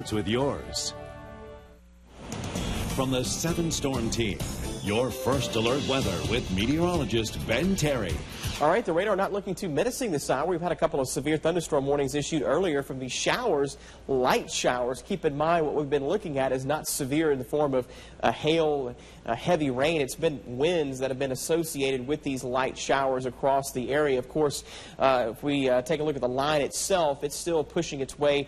With yours. From the 7-Storm team, your first alert weather with meteorologist Ben Terry. All right, the radar not looking too menacing this hour. We've had a couple of severe thunderstorm warnings issued earlier from these showers, light showers. Keep in mind what we've been looking at is not severe in the form of hail, heavy rain. It's been winds that have been associated with these light showers across the area. Of course, if we take a look at the line itself, it's still pushing its way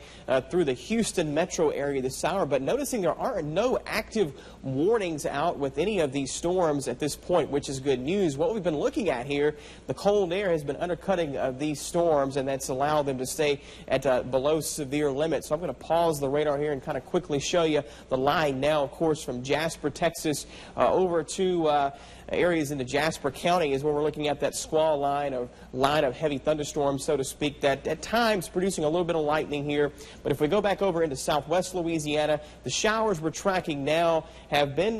through the Houston metro area this hour. But noticing there are no active warnings out with any of these storms at this point, which is good news. What we've been looking at here, the cold air has been undercutting these storms, and that's allowed them to stay at below severe limits. So I'm going to pause the radar here and kind of quickly show you the line now, of course, from Jasper, Texas, over to areas into Jasper County is where we're looking at that squall line of heavy thunderstorms, so to speak, that at times producing a little bit of lightning here. But if we go back over into southwest Louisiana, the showers we're tracking now have been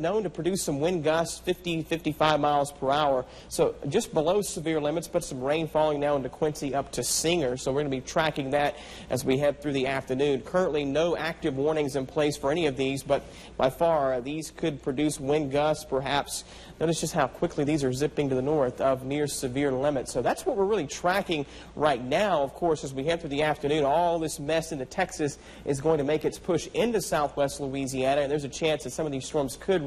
known to produce some wind gusts, 50, 55 miles per hour. So just below severe limits, but some rain falling now into Quincy up to Singer. So we're going to be tracking that as we head through the afternoon. Currently, no active warnings in place for any of these, but by far these could produce wind gusts, perhaps. Notice just how quickly these are zipping to the north of near severe limits. So that's what we're really tracking right now. Of course, as we head through the afternoon, all this mess into Texas is going to make its push into southwest Louisiana, and there's a chance that some of these storms could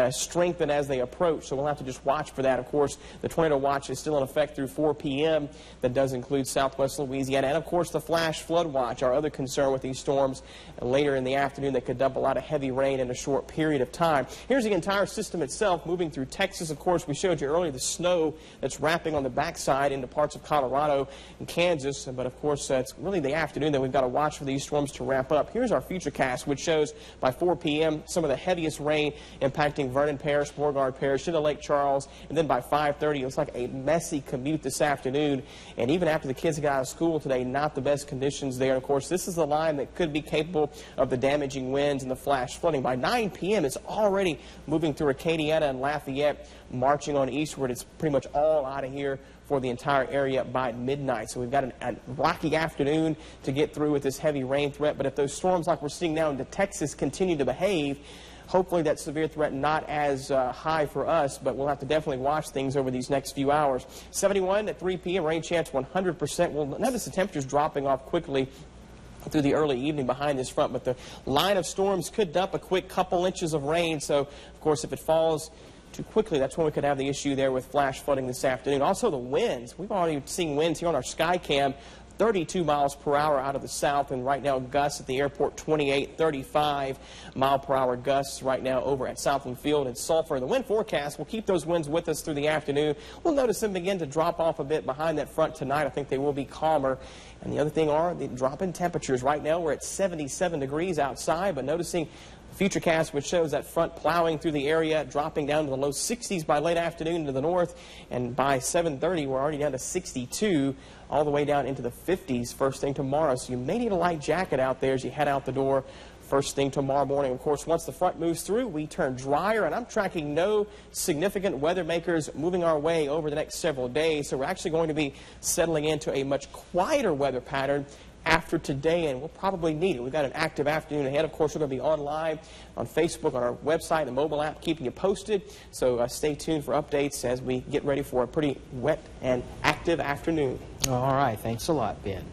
strengthen as they approach. So we'll have to just watch for that. Of course, the tornado watch is still in effect through 4 p.m. That does include southwest Louisiana. And, of course, the flash flood watch, our other concern with these storms later in the afternoon that could dump a lot of heavy rain in a short period of time. Here's the entire system itself moving through Texas. Of course, we showed you earlier the snow that's wrapping on the backside into parts of Colorado and Kansas. But, of course, it's really the afternoon that we've got to watch for these storms to ramp up. Here's our futurecast, which shows by 4 p.m. some of the heaviest rain impacting Vernon Parish, Beauregard Parish, into Lake Charles. And then by 5:30, it looks like a messy commute this afternoon. And even after the kids got out of school today, not the best conditions there. And, of course, this is the line that could be capable of the damaging winds and the flash flooding. By 9 p.m., it's already moving through Acadiana and Lafayette, marching on eastward. It's pretty much all out of here for the entire area by midnight. So we've got a rocky afternoon to get through with this heavy rain threat. But if those storms like we're seeing now into Texas continue to behave, hopefully that severe threat not as high for us, but we'll have to definitely watch things over these next few hours. 71 at 3 p.m., rain chance 100%. We'll notice the temperatures dropping off quickly through the early evening behind this front, but the line of storms could dump a quick couple inches of rain. So, of course, if it falls too quickly, that's when we could have the issue there with flash flooding this afternoon. Also, the winds. We've already seen winds here on our sky cam, 32 miles per hour out of the south, and right now gusts at the airport 28, 35 mile per hour gusts right now over at Southland Field and Sulphur. The wind forecast will keep those winds with us through the afternoon. We'll notice them begin to drop off a bit behind that front tonight. I think they will be calmer. And the other thing are the drop in temperatures. Right now we're at 77 degrees outside, but noticing Futurecast, which shows that front plowing through the area, dropping down to the low 60s by late afternoon to the north, and by 7:30 we're already down to 62, all the way down into the 50s first thing tomorrow. So you may need a light jacket out there as you head out the door first thing tomorrow morning. Of course, once the front moves through, we turn drier, and I'm tracking no significant weather makers moving our way over the next several days. So we're actually going to be settling into a much quieter weather pattern after today, and we'll probably need it. We've got an active afternoon ahead. Of course, we're going to be online on Facebook, on our website, the mobile app, keeping you posted. So stay tuned for updates as we get ready for a pretty wet and active afternoon. All right. Thanks a lot, Ben.